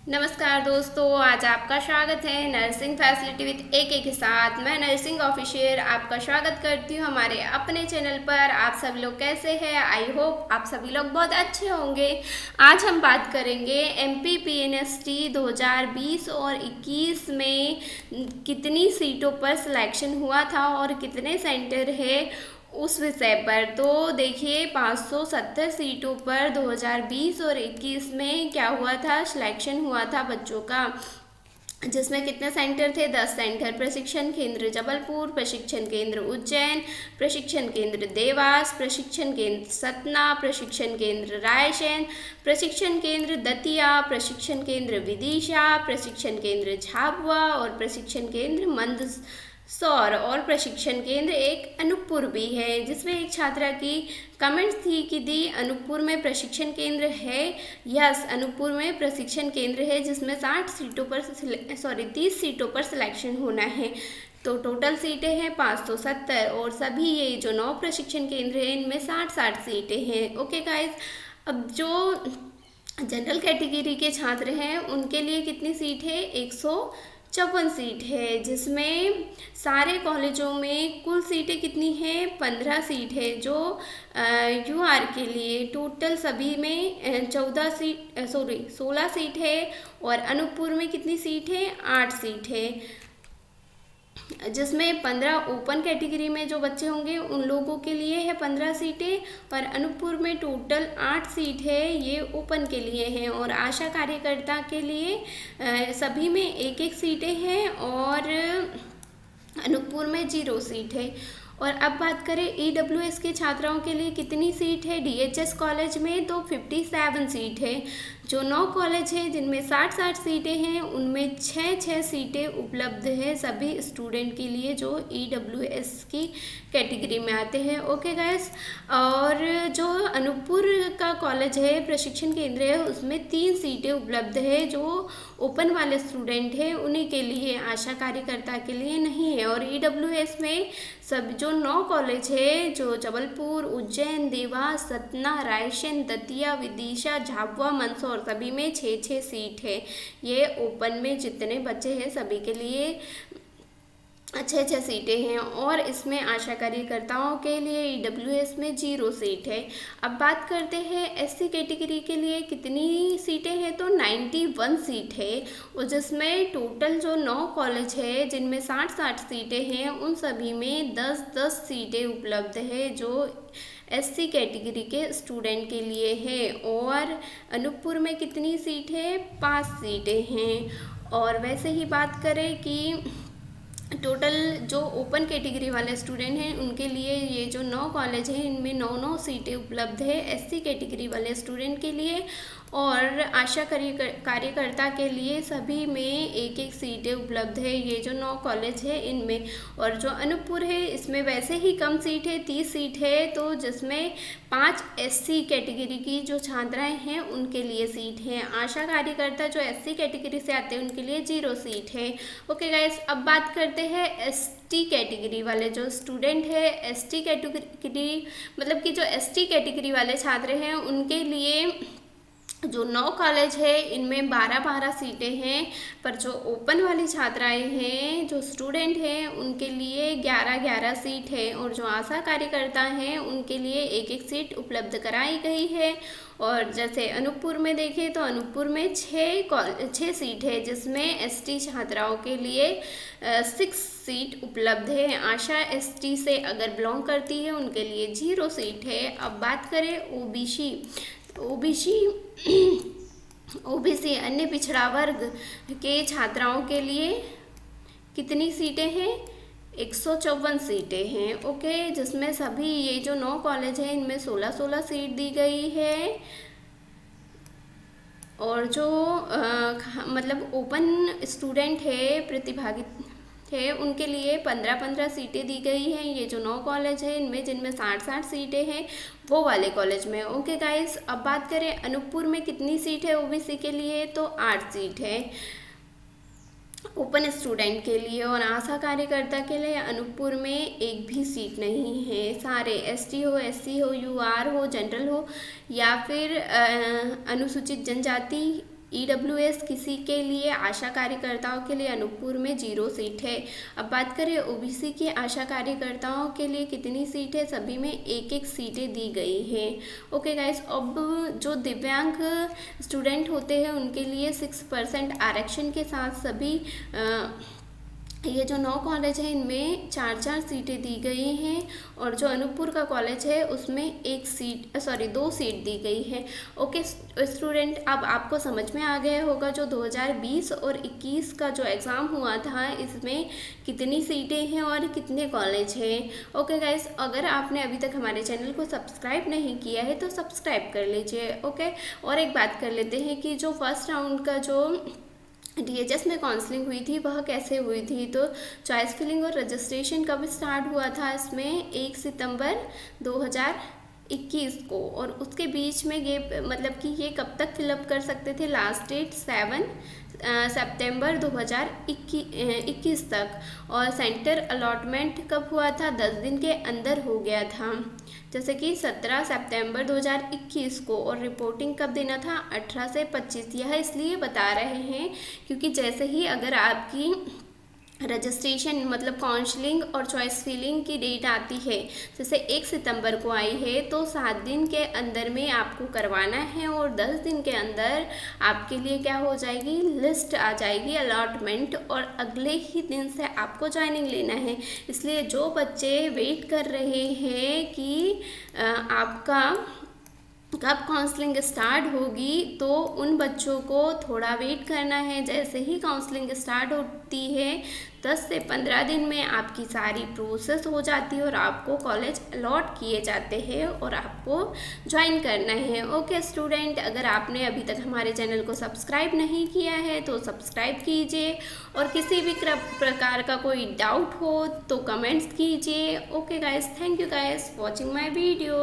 नमस्कार दोस्तों, आज आपका स्वागत है नर्सिंग फैसिलिटी विद AK के साथ। मैं नर्सिंग ऑफिशियल आपका स्वागत करती हूँ हमारे अपने चैनल पर। आप सभी लोग कैसे हैं? आई होप आप सभी लोग बहुत अच्छे होंगे। आज हम बात करेंगे MPPNST 2020 और 21 में कितनी सीटों पर सिलेक्शन हुआ था और कितने सेंटर है उस विषय पर। तो देखिए 570 सीटों पर 2020 और 21 में क्या हुआ था, सिलेक्शन हुआ था बच्चों का, जिसमें कितने सेंटर थे? 10 सेंटर। प्रशिक्षण केंद्र जबलपुर, प्रशिक्षण केंद्र उज्जैन, प्रशिक्षण केंद्र देवास, प्रशिक्षण केंद्र सतना, प्रशिक्षण केंद्र रायसेन, प्रशिक्षण केंद्र दतिया, प्रशिक्षण केंद्र विदिशा, प्रशिक्षण केंद्र झाबुआ और प्रशिक्षण केंद्र मंदसौर और प्रशिक्षण केंद्र एक अनूपपुर भी है। जिसमें एक छात्रा की कमेंट्स थी कि दी अनूपपुर में प्रशिक्षण केंद्र है। यस, अनूपपुर में प्रशिक्षण केंद्र है जिसमें 30 सीटों पर सिलेक्शन होना है। तो टोटल सीटें हैं 570 और सभी ये जो 9 प्रशिक्षण केंद्र हैं इनमें 60 सीटें हैं। ओके गाइज, अब जो जनरल कैटेगरी के छात्र हैं उनके लिए कितनी सीट है? 154 सीट है, जिसमें सारे कॉलेजों में कुल सीटें कितनी हैं? 15 सीट है। जो UR के लिए टोटल सभी में 16 सीट है और अनूपपुर में कितनी सीट है? 8 सीट है, जिसमें 15 ओपन कैटेगरी में जो बच्चे होंगे उन लोगों के लिए है 15 सीटें और अनूपपुर में टोटल 8 सीट है, ये ओपन के लिए हैं। और आशा कार्यकर्ता के लिए सभी में एक सीटें हैं और अनूपपुर में 0 सीट है। और अब बात करें EWS के छात्राओं के लिए कितनी सीट है? DHS कॉलेज में तो 57 सीट है। जो 9 कॉलेज हैं जिनमें 60 सीटें हैं उनमें 6 सीटें उपलब्ध है सभी स्टूडेंट के लिए जो EWS की कैटेगरी में आते हैं। ओके गाइस, और जो अनूपपुर का कॉलेज है, प्रशिक्षण केंद्र है, उसमें 3 सीटें उपलब्ध है। जो ओपन वाले स्टूडेंट हैं उन्हीं के लिए, आशा कार्यकर्ता के लिए नहीं है। और EWS में सब जो 9 कॉलेज है, जो जबलपुर, उज्जैन, देवास, सतना, रायसेन, दतिया, विदिशा, झाबुआ, मंदसौर, सभी में 6 सीट है। ये ओपन में जितने बच्चे हैं सभी के लिए 6 सीटें हैं और इसमें आशा कार्यकर्ताओं के लिए EWS में 0 सीट है। अब बात करते हैं SC कैटेगरी के लिए कितनी सीटें हैं, तो 91 सीट है और जिसमें टोटल जो 9 कॉलेज है जिनमें 60 सीटें हैं उन सभी में 10 सीटें उपलब्ध है जो SC कैटेगरी के स्टूडेंट के लिए है। और अनूपपुर में कितनी सीट है? 5 सीटें हैं। और वैसे ही बात करें कि टोटल जो ओपन कैटेगरी वाले स्टूडेंट हैं उनके लिए ये जो 9 कॉलेज हैं इनमें 9 सीटें उपलब्ध है SC कैटेगरी वाले स्टूडेंट के लिए। और आशा कार्यकर्ता के लिए सभी में एक सीटें उपलब्ध है, ये जो 9 कॉलेज है इनमें। और जो अनूपपुर है इसमें वैसे ही कम सीट है, 30 सीट है, तो जिसमें 5 SC कैटेगरी की जो छात्राएं हैं उनके लिए सीट है। आशा कार्यकर्ता जो SC कैटेगरी से आते हैं उनके लिए 0 सीट है। ओके गाइस, अब बात करते हैं ST कैटेगरी वाले जो स्टूडेंट है। ST कैटेगरी मतलब कि जो ST कैटेगरी वाले छात्र हैं उनके लिए जो 9 कॉलेज है इनमें 12 सीटें हैं, पर जो ओपन वाली छात्राएं हैं, जो स्टूडेंट हैं, उनके लिए 11 सीट है। और जो आशा कार्यकर्ता हैं उनके लिए एक सीट उपलब्ध कराई गई है। और जैसे अनूपपुर में देखें तो अनूपपुर में 6 सीट है, जिसमें ST छात्राओं के लिए 6 सीट उपलब्ध है। आशा ST से अगर बिलोंग करती है उनके लिए 0 सीट है। अब बात करें OBC अन्य पिछड़ा वर्ग के छात्राओं के लिए कितनी सीटें हैं? 154 सीटें हैं। ओके, जिसमें सभी ये जो 9 कॉलेज हैं इनमें 16 सीट दी गई है। और जो मतलब ओपन स्टूडेंट है, प्रतिभागी है, उनके लिए 15 सीटें दी गई हैं। ये जो 9 कॉलेज है इनमें जिनमें 60 सीटें हैं वो वाले कॉलेज में। ओके गाइस, अब बात करें अनूपपुर में कितनी सीट है OBC के लिए, तो 8 सीट है ओपन स्टूडेंट के लिए। और आशा कार्यकर्ता के लिए अनूपपुर में एक भी सीट नहीं है। सारे ST हो, SC हो, UR हो, जनरल हो या फिर अनुसूचित जनजाति EWS किसी के लिए, आशा कार्यकर्ताओं के लिए अनूपपुर में 0 सीट है। अब बात करें OBC की आशा कार्यकर्ताओं के लिए कितनी सीट है, सभी में 1-1 सीटें दी गई हैं। ओके गाइस, अब जो दिव्यांग स्टूडेंट होते हैं उनके लिए 6% आरक्षण के साथ सभी ये जो 9 कॉलेज हैं इनमें 4-4 सीटें दी गई हैं, और जो अनूपपुर का कॉलेज है उसमें 2 सीट दी गई है। ओके स्टूडेंट, अब आपको समझ में आ गया होगा जो 2020 और 21 का जो एग्ज़ाम हुआ था इसमें कितनी सीटें हैं और कितने कॉलेज हैं। ओके गाइस, अगर आपने अभी तक हमारे चैनल को सब्सक्राइब नहीं किया है तो सब्सक्राइब कर लीजिए। ओके, और एक बात कर लेते हैं कि जो फर्स्ट राउंड का जो DHS में काउंसलिंग हुई थी वह कैसे हुई थी। तो चॉइस फिलिंग और रजिस्ट्रेशन कब स्टार्ट हुआ था, इसमें 1 सितंबर 2021 को, और उसके बीच में ये मतलब कि ये कब तक फिलअप कर सकते थे, लास्ट डेट 7 सितंबर 2021 तक, और सेंटर अलॉटमेंट कब हुआ था, 10 दिन के अंदर हो गया था, जैसे कि 17 सितंबर 2021 को, और रिपोर्टिंग कब देना था, 18 से 25। यह इसलिए बता रहे हैं क्योंकि जैसे ही अगर आपकी रजिस्ट्रेशन मतलब काउंसलिंग और चॉइस फिलिंग की डेट आती है, जैसे 1 सितंबर को आई है, तो 7 दिन के अंदर में आपको करवाना है, और 10 दिन के अंदर आपके लिए क्या हो जाएगी, लिस्ट आ जाएगी अलॉटमेंट, और अगले ही दिन से आपको ज्वाइनिंग लेना है। इसलिए जो बच्चे वेट कर रहे हैं कि आपका कब काउंसलिंग स्टार्ट होगी, तो उन बच्चों को थोड़ा वेट करना है। जैसे ही काउंसलिंग स्टार्ट होती है 10 से 15 दिन में आपकी सारी प्रोसेस हो जाती है और आपको कॉलेज अलॉट किए जाते हैं और आपको ज्वाइन करना है। ओके स्टूडेंट, अगर आपने अभी तक हमारे चैनल को सब्सक्राइब नहीं किया है तो सब्सक्राइब कीजिए, और किसी भी प्रकार का कोई डाउट हो तो कमेंट्स कीजिए। Okay guys, thank you guys watching my video.